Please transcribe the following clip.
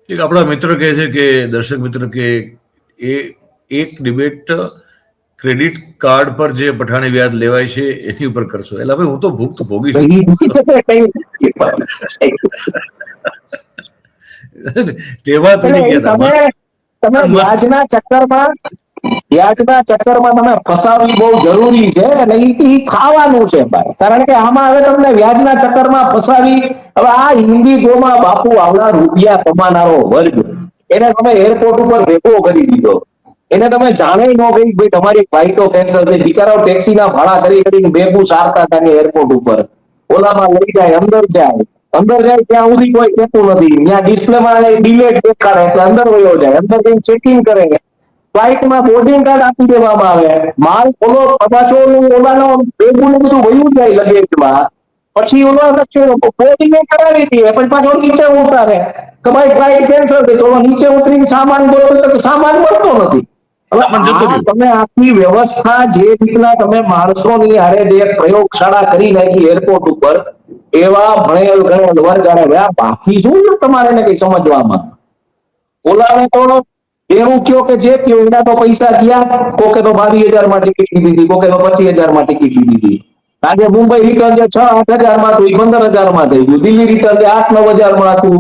એક આપણા મિત્ર કહે છે કે દર્શક મિત્ર કે એ એક ડિબેટ ક્રેડિટ કાર્ડ પર જે પઠાણી વ્યાજ લેવાય છે એની ઉપર કરશો. એટલે હવે હું તો ભૂખ તો ભોગી છું. તેવા તો નહીં કહેતા તમે વ્યાજના ચક્કરમાં તમે ફસાવવી બહુ જરૂરી છે અને એ ખાવાનું છે ભાઈ. કારણ કે આમાં હવે તમને વ્યાજના ચક્કરમાં ફસાવી, હવે આ હિન્દી ગોમાં બાપુ આવડા રૂપિયા કમાનારો વર્ગ એને તમે એરપોર્ટ ઉપર ભેગો કરી દીધો. એને તમે જાણે ન ગઈ ભાઈ તમારી ફ્લાઇટો કેન્સલ થઈ, બિચારાઓ ટેક્સીના ભાડા કરીને ભેગું સારતા હતા એરપોર્ટ ઉપર. ઓલામાં લઈ જાય, અંદર જાય ત્યાં સુધી કોઈ કહેતું નથી. ત્યાં ડિસ્પ્લેમાં ડિલેટ દેખાડે એટલે અંદર વયો જાય, અંદર જઈને ચેકિંગ કરે, ફ્લાઇટમાં બોર્ડિંગ કાર્ડ આપી દેવામાં આવે, માલ ખોલો પાછો ઓલાનો ભેગું ને બધું વયું જાય લગેજમાં. પછી બોર્ડિંગ કરાવી દઈએ પછી પાછો નીચે ઉતારે કે ભાઈ ફ્લાઇટ કેન્સલ થઈ, તો નીચે ઉતરીને સામાન બોલો તો સામાન મળતો નથી. હવે તમે આખી વ્યવસ્થા જે રીતના તમે માણસોની હારે જે પ્રયોગશાળા કરી નાખી એરપોર્ટ ઉપર, એવા ભણેલ ગણેલ વર્ગ અને બાકી શું તમારે એને કઈ સમજવામાં. ઓલાને તો એવું કયો કે જે કયો એના તો પૈસા ગયા, કોકે તો 22,000 માં ટિકિટ લીધી, કોકે તો 25,000 માં ટિકિટ લીધી. આજે મુંબઈ રિટર્ન જે 6-8 હજાર માં હતું, 15,000 માં થઈ ગયું. દિલ્હી રિટર્ન જે 8-9 હજાર માં હતું,